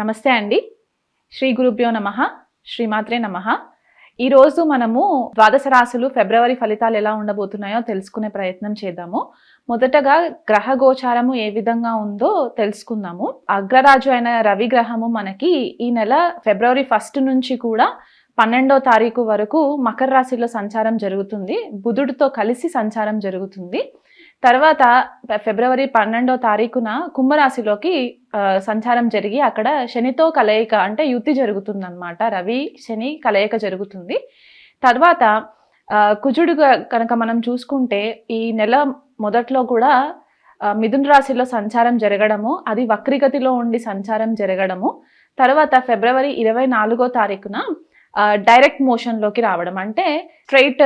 నమస్తే అండి. శ్రీ గురుభ్యో నమః. శ్రీమాత్రే నమః. ఈరోజు మనము ద్వాదశ రాశులు ఫిబ్రవరి ఫలితాలు ఎలా ఉండబోతున్నాయో తెలుసుకునే ప్రయత్నం చేద్దాము. మొదటగా గ్రహ గోచారము ఏ విధంగా ఉందో తెలుసుకుందాము. అగ్రరాజు అయిన రవి గ్రహము మనకి ఈ నెల ఫిబ్రవరి 1 నుంచి కూడా 12వ తారీఖు వరకు మకర రాశిలో సంచారం జరుగుతుంది. బుధుడితో కలిసి సంచారం జరుగుతుంది. తర్వాత ఫిబ్రవరి 12వ తారీఖున కుంభరాశిలోకి సంచారం జరిగి అక్కడ శనితో కలయిక అంటే యుతి జరుగుతుందన్నమాట. రవి శని కలయిక జరుగుతుంది. తర్వాత కుజుడు కనుక మనం చూసుకుంటే ఈ నెల మొదట్లో కూడా మిథున రాశిలో సంచారం జరగడము, అది వక్రిగతిలో ఉండి సంచారం జరగడము, తర్వాత ఫిబ్రవరి 24వ తారీఖున డైరెక్ట్ మోషన్లోకి రావడం అంటే స్ట్రైట్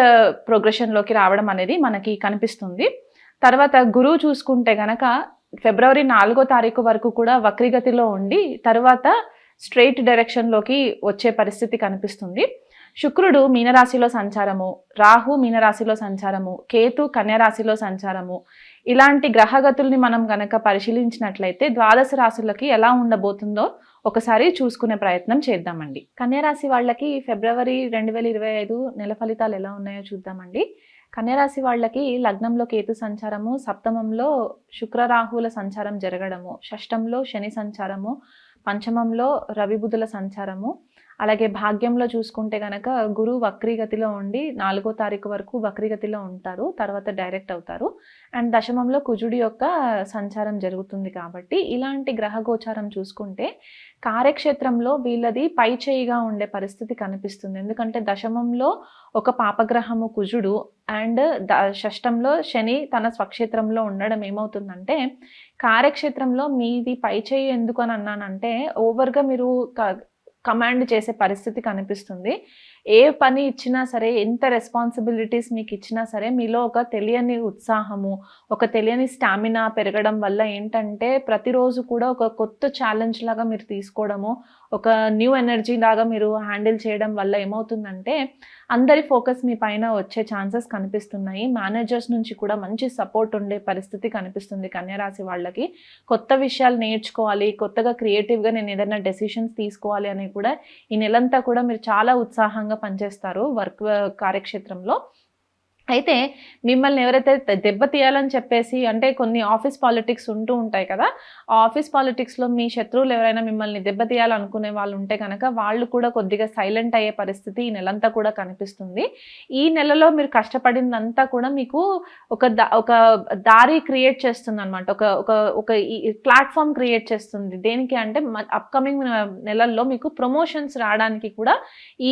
ప్రోగ్రెషన్లోకి రావడం అనేది మనకి కనిపిస్తుంది. తర్వాత గురువు చూసుకుంటే గనక ఫిబ్రవరి 4వ తారీఖు వరకు కూడా వక్రిగతిలో ఉండి తర్వాత స్ట్రైట్ డైరెక్షన్లోకి వచ్చే పరిస్థితి కనిపిస్తుంది. శుక్రుడు మీనరాశిలో సంచారము, రాహు మీనరాశిలో సంచారము, కేతు కన్యరాశిలో సంచారము, ఇలాంటి గ్రహగతుల్ని మనం గనక పరిశీలించినట్లయితే ద్వాదశ రాశులకి ఎలా ఉండబోతుందో ఒకసారి చూసుకునే ప్రయత్నం చేద్దామండి. కన్యరాశి వాళ్ళకి ఫిబ్రవరి 2025 నెల ఫలితాలు ఎలా ఉన్నాయో చూద్దామండి. కన్యరాశి వాళ్ళకి లగ్నంలో కేతు సంచారము, సప్తమంలో శుక్రరాహుల సంచారం జరగడము, షష్టంలో శని సంచారము, పంచమంలో రవి బుధుల సంచారము, అలాగే భాగ్యంలో చూసుకుంటే గనక గురువు వక్రీగతిలో ఉండి 4వ తారీఖు వరకు వక్రీగతిలో ఉంటారు, తర్వాత డైరెక్ట్ అవుతారు. అండ్ దశమంలో కుజుడి యొక్క సంచారం జరుగుతుంది. కాబట్టి ఇలాంటి గ్రహ గోచారం చూసుకుంటే కార్యక్షేత్రంలో వీళ్ళది పై చేయిగా ఉండే పరిస్థితి కనిపిస్తుంది. ఎందుకంటే దశమంలో ఒక పాపగ్రహము కుజుడు అండ్ షష్టంలో శని తన స్వక్షేత్రంలో ఉండడం ఏమవుతుందంటే కార్యక్షేత్రంలో మీది పై చేయి ఎందుకు అని అన్నానంటే ఓవర్గా మీరు కమాండ్ చేసే పరిస్థితి కనిపిస్తుంది. ఏ పని ఇచ్చినా సరే, ఎంత రెస్పాన్సిబిలిటీస్ మీకు ఇచ్చినా సరే మీలో ఒక తెలియని ఉత్సాహము, ఒక తెలియని స్టామినా పెరగడం వల్ల ఏంటంటే ప్రతిరోజు కూడా ఒక కొత్త ఛాలెంజ్ లాగా మీరు తీసుకోవడము, ఒక న్యూ ఎనర్జీ లాగా మీరు హ్యాండిల్ చేయడం వల్ల ఏమవుతుందంటే అందరి ఫోకస్ మీ పైన వచ్చే ఛాన్సెస్ కనిపిస్తున్నాయి. మేనేజర్స్ నుంచి కూడా మంచి సపోర్ట్ ఉండే పరిస్థితి కనిపిస్తుంది. కన్యరాశి వాళ్ళకి కొత్త విషయాలు నేర్చుకోవాలి, కొత్తగా క్రియేటివ్గా నేను ఏదైనా డెసిషన్స్ తీసుకోవాలి అని కూడా ఈ నెలంతా కూడా మీరు చాలా ఉత్సాహంగా పనిచేస్తారు వర్క్ కార్యక్షేత్రంలో. అయితే మిమ్మల్ని ఎవరైతే దెబ్బతీయాలని చెప్పేసి అంటే కొన్ని ఆఫీస్ పాలిటిక్స్ ఉంటూ ఉంటాయి కదా, ఆ ఆఫీస్ పాలిటిక్స్లో మీ శత్రువులు ఎవరైనా మిమ్మల్ని దెబ్బతీయాలనుకునే వాళ్ళు ఉంటే కనుక వాళ్ళు కూడా కొద్దిగా సైలెంట్ అయ్యే పరిస్థితి ఈ నెలంతా కూడా కనిపిస్తుంది. ఈ నెలలో మీరు కష్టపడిందంతా కూడా మీకు ఒక దారి క్రియేట్ చేస్తుంది అనమాట, ఒక ప్లాట్ఫామ్ క్రియేట్ చేస్తుంది. దేనికి అంటే అప్కమింగ్ నెలల్లో మీకు ప్రమోషన్స్ రావడానికి కూడా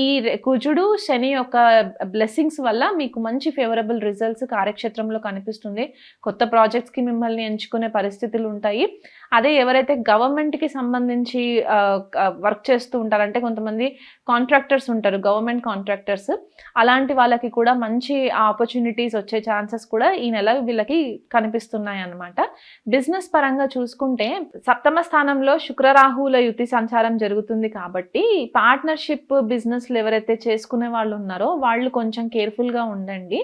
ఈ కుజుడు శని యొక్క బ్లెస్సింగ్స్ వల్ల మీకు మంచి ఫేవరబుల్ రిజల్ట్స్ కార్యక్షేత్రంలో కనిపిస్తుంది. కొత్త ప్రాజెక్ట్స్కి మిమ్మల్ని ఎంచుకునే పరిస్థితులు ఉంటాయి. అదే ఎవరైతే గవర్నమెంట్కి సంబంధించి వర్క్ చేస్తూ ఉంటారు అంటే కొంతమంది కాంట్రాక్టర్స్ ఉంటారు, గవర్నమెంట్ కాంట్రాక్టర్స్, అలాంటి వాళ్ళకి కూడా మంచి ఆపర్చునిటీస్ వచ్చే ఛాన్సెస్ కూడా ఈ నెల వీళ్ళకి కనిపిస్తున్నాయి అన్నమాట. బిజినెస్ పరంగా చూసుకుంటే సప్తమ స్థానంలో శుక్రరాహుల యుతి సంచారం జరుగుతుంది. కాబట్టి పార్ట్నర్షిప్ బిజినెస్లు ఎవరైతే చేసుకునే వాళ్ళు ఉన్నారో వాళ్ళు కొంచెం కేర్ఫుల్గా ఉండండి.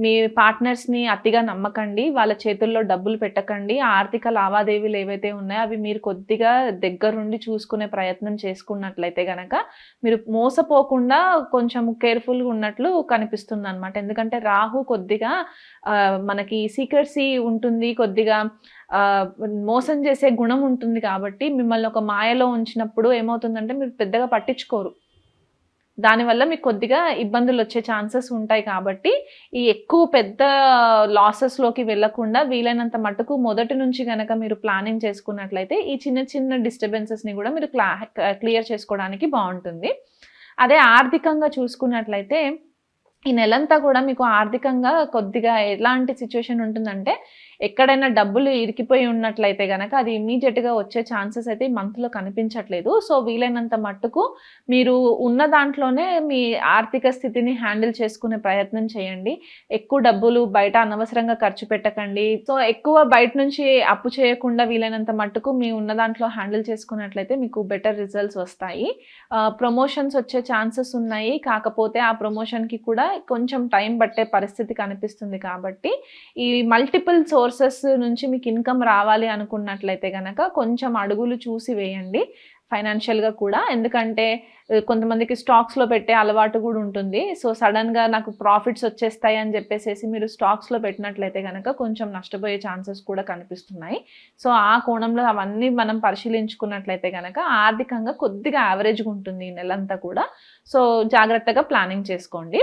మీ పార్ట్నర్స్ని అతిగా నమ్మకండి, వాళ్ళ చేతుల్లో డబ్బులు పెట్టకండి. ఆర్థిక లావాదేవీలు ఏవైతే ఉన్నాయో అవి మీరు కొద్దిగా దగ్గరుండి చూసుకునే ప్రయత్నం చేసుకున్నట్లయితే కనుక మీరు మోసపోకుండా కొంచెం కేర్ఫుల్గా ఉన్నట్లు కనిపిస్తుంది అనమాట. ఎందుకంటే రాహు కొద్దిగా మనకి సీక్రెసీ ఉంటుంది, కొద్దిగా మోసం చేసే గుణం ఉంటుంది. కాబట్టి మిమ్మల్ని ఒక మాయలో ఉంచినప్పుడు ఏమవుతుందంటే మీరు పెద్దగా పట్టించుకోరు, దానివల్ల మీకు కొద్దిగా ఇబ్బందులు వచ్చే ఛాన్సెస్ ఉంటాయి. కాబట్టి ఈ ఎక్కువ పెద్ద లాసెస్లోకి వెళ్ళకుండా వీలైనంత మటుకు మొదటి నుంచి కనుక మీరు ప్లానింగ్ చేసుకున్నట్లయితే ఈ చిన్న చిన్న డిస్టర్బెన్సెస్ని కూడా మీరు క్లియర్ చేసుకోవడానికి బాగుంటుంది. అదే ఆర్థికంగా చూసుకున్నట్లయితే ఈ నెలంతా కూడా మీకు ఆర్థికంగా కొద్దిగా ఎలాంటి సిచ్యువేషన్ ఉంటుందంటే ఎక్కడైనా డబ్బులు ఇరికిపోయి ఉన్నట్లయితే కనుక అది ఇమీడియట్గా వచ్చే ఛాన్సెస్ అయితే ఈ మంత్లో కనిపించట్లేదు. సో వీలైనంత మట్టుకు మీరు ఉన్న దాంట్లోనే మీ ఆర్థిక స్థితిని హ్యాండిల్ చేసుకునే ప్రయత్నం చేయండి. ఎక్కువ డబ్బులు బయట అనవసరంగా ఖర్చు పెట్టకండి. సో ఎక్కువ బయట నుంచి అప్పు చేయకుండా వీలైనంత మట్టుకు మీ ఉన్న దాంట్లో హ్యాండిల్ చేసుకున్నట్లయితే మీకు బెటర్ రిజల్ట్స్ వస్తాయి. ప్రమోషన్స్ వచ్చే ఛాన్సెస్ ఉన్నాయి, కాకపోతే ఆ ప్రమోషన్కి కూడా కొంచెం టైం పట్టే పరిస్థితి కనిపిస్తుంది. కాబట్టి ఈ మల్టిపుల్ సోర్సెస్ నుంచి మీకు ఇన్కమ్ రావాలి అనుకున్నట్లయితే కనుక కొంచెం అడుగులు చూసి వేయండి. ఫైనాన్షియల్గా కూడా. ఎందుకంటే కొంతమందికి స్టాక్స్లో పెట్టే అలవాటు కూడా ఉంటుంది. సో సడన్గా నాకు ప్రాఫిట్స్ వచ్చేస్తాయి అని చెప్పేసి మీరు స్టాక్స్లో పెట్టినట్లయితే కనుక కొంచెం నష్టపోయే ఛాన్సెస్ కూడా కనిపిస్తున్నాయి. సో ఆ కోణంలో అవన్నీ మనం పరిశీలించుకున్నట్లయితే కనుక ఆర్థికంగా కొద్దిగా యావరేజ్గా ఉంటుంది ఈ నెలంతా కూడా. సో జాగ్రత్తగా ప్లానింగ్ చేసుకోండి.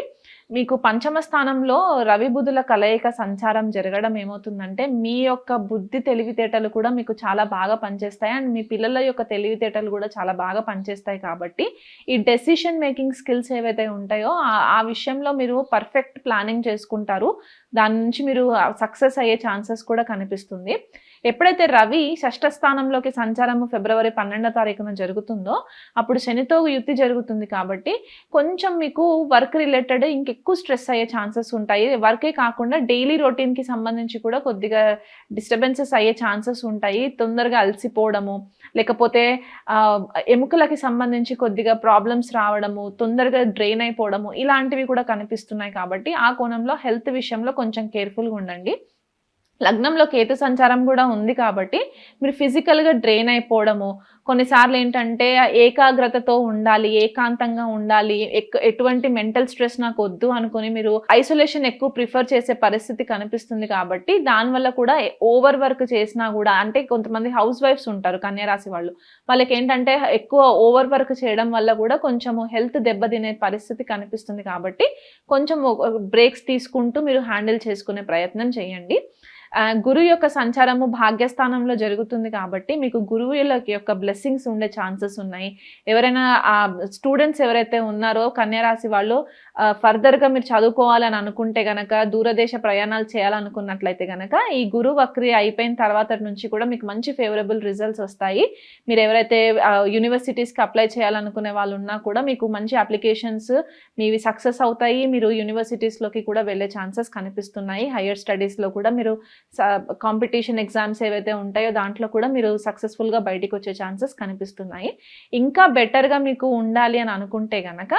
మీకు పంచమ స్థానంలో రవి బుధుల కలయిక సంచారం జరగడం ఏమవుతుందంటే మీ యొక్క బుద్ధి తెలివితేటలు కూడా మీకు చాలా బాగా పనిచేస్తాయి అండ్ మీ పిల్లల యొక్క తెలివితేటలు కూడా చాలా బాగా పనిచేస్తాయి. కాబట్టి ఈ డెసిషన్ మేకింగ్ స్కిల్స్ ఏవైతే ఉంటాయో ఆ విషయంలో మీరు పర్ఫెక్ట్ ప్లానింగ్ చేసుకుంటారు. దాని నుంచి మీరు సక్సెస్ అయ్యే ఛాన్సెస్ కూడా కనిపిస్తుంది. ఎప్పుడైతే రవి షష్ఠ స్థానంలోకి సంచారము ఫిబ్రవరి 12వ తారీఖున జరుగుతుందో అప్పుడు శనితో యుతి జరుగుతుంది. కాబట్టి కొంచెం మీకు వర్క్ రిలేటెడ్ ఇంకెక్కువ స్ట్రెస్ అయ్యే ఛాన్సెస్ ఉంటాయి. వర్కే కాకుండా డైలీ రొటీన్కి సంబంధించి కూడా కొద్దిగా డిస్టర్బెన్సెస్ అయ్యే ఛాన్సెస్ ఉంటాయి. తొందరగా అలసిపోవడము, లేకపోతే ఎముకలకి సంబంధించి కొద్దిగా ప్రాబ్లమ్స్ రావడము, తొందరగా డ్రైన్ అయిపోవడము, ఇలాంటివి కూడా కనిపిస్తున్నాయి. కాబట్టి ఆ కోణంలో హెల్త్ విషయంలో కొంచెం కేర్ఫుల్గా ఉండండి. లగ్నంలో కేతు సంచారం కూడా ఉంది కాబట్టి మీరు ఫిజికల్గా డ్రైన్ అయిపోవడము, కొన్నిసార్లు ఏంటంటే ఏకాగ్రతతో ఉండాలి, ఏకాంతంగా ఉండాలి, ఎటువంటి మెంటల్ స్ట్రెస్ నాకు వద్దు అనుకుని మీరు ఐసోలేషన్ ఎక్కువ ప్రిఫర్ చేసే పరిస్థితి కనిపిస్తుంది. కాబట్టి దానివల్ల కూడా ఓవర్ వర్క్ చేసినా కూడా, అంటే కొంతమంది హౌస్ వైఫ్స్ ఉంటారు కన్యారాశి వాళ్ళు, వాళ్ళకి ఏంటంటే ఎక్కువ ఓవర్ వర్క్ చేయడం వల్ల కూడా కొంచెము హెల్త్ దెబ్బతినే పరిస్థితి కనిపిస్తుంది. కాబట్టి కొంచెం బ్రేక్స్ తీసుకుంటూ మీరు హ్యాండిల్ చేసుకునే ప్రయత్నం చేయండి. గురు యొక్క సంచారము భాగ్యస్థానంలో జరుగుతుంది కాబట్టి మీకు గురువుల యొక్క బ్లెస్సింగ్స్ ఉండే ఛాన్సెస్ ఉన్నాయి. ఎవరైనా స్టూడెంట్స్ ఎవరైతే ఉన్నారో కన్యారాశి వాళ్ళు ఫర్దర్గా మీరు చదువుకోవాలని అనుకుంటే కనుక, దూరదేశ ప్రయాణాలు చేయాలనుకున్నట్లయితే కనుక ఈ గురు వక్రి అయిపోయిన తర్వాత నుంచి కూడా మీకు మంచి ఫేవరబుల్ రిజల్ట్స్ వస్తాయి. మీరు ఎవరైతే యూనివర్సిటీస్కి అప్లై చేయాలనుకునే వాళ్ళు ఉన్నా కూడా మీకు మంచి అప్లికేషన్స్ మీవి సక్సెస్ అవుతాయి. మీరు యూనివర్సిటీస్లోకి కూడా వెళ్ళే ఛాన్సెస్ కనిపిస్తున్నాయి. హయ్యర్ స్టడీస్లో కూడా మీరు కాంపిటీషన్ ఎగ్జామ్స్ ఏవైతే ఉంటాయో దాంట్లో కూడా మీరు సక్సెస్ఫుల్గా బయటికి వచ్చే ఛాన్సెస్ కనిపిస్తున్నాయి. ఇంకా బెటర్గా మీకు ఉండాలి అని అనుకుంటే గనక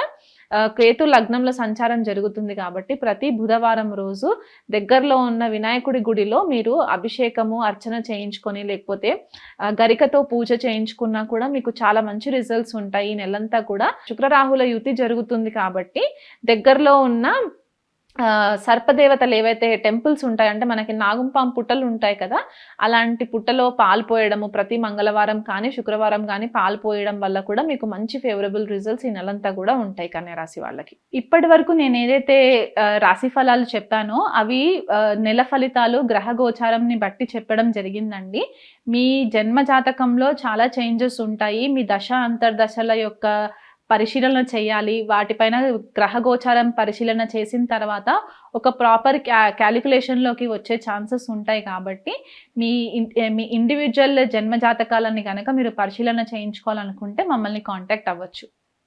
కేతు లగ్నంలో సంచారం జరుగుతుంది కాబట్టి ప్రతి బుధవారం రోజు దగ్గరలో ఉన్న వినాయకుడి గుడిలో మీరు అభిషేకము అర్చన చేయించుకొని, లేకపోతే గరికతో పూజ చేయించుకున్నా కూడా మీకు చాలా మంచి రిజల్ట్స్ ఉంటాయి. ఈ నెలంతా కూడా శుక్రరాహుల యుతి జరుగుతుంది కాబట్టి దగ్గరలో ఉన్న సర్పదేవతలు ఏవైతే టెంపుల్స్ ఉంటాయి, అంటే మనకి నాగుంపాం పుట్టలు ఉంటాయి కదా, అలాంటి పుట్టలో పాలు పోయడము ప్రతి మంగళవారం కానీ శుక్రవారం కానీ పాలు పోయడం వల్ల కూడా మీకు మంచి ఫేవరబుల్ రిజల్ట్స్ ఈ నెలంతా కూడా ఉంటాయి కన్యారాశి వాళ్ళకి. ఇప్పటి వరకు నేను ఏదైతే రాశి ఫలాలు చెప్పానో అవి నెల ఫలితాలు గ్రహ గోచారంని బట్టి చెప్పడం జరిగిందండి. మీ జన్మ జాతకంలో చాలా చేంజెస్ ఉంటాయి. మీ దశ అంతర్దశల యొక్క పరిశీలన చేయాలి. వాటిపైన గ్రహ గోచారం పరిశీలన చేసిన తర్వాత ఒక ప్రాపర్ క్యాలిక్యులేషన్లోకి వచ్చే ఛాన్సెస్ ఉంటాయి. కాబట్టి మీ ఇండివిజువల్ జన్మ జాతకాలని కనుక మీరు పరిశీలన చేయించుకోవాలనుకుంటే మమ్మల్ని కాంటాక్ట్ అవ్వచ్చు.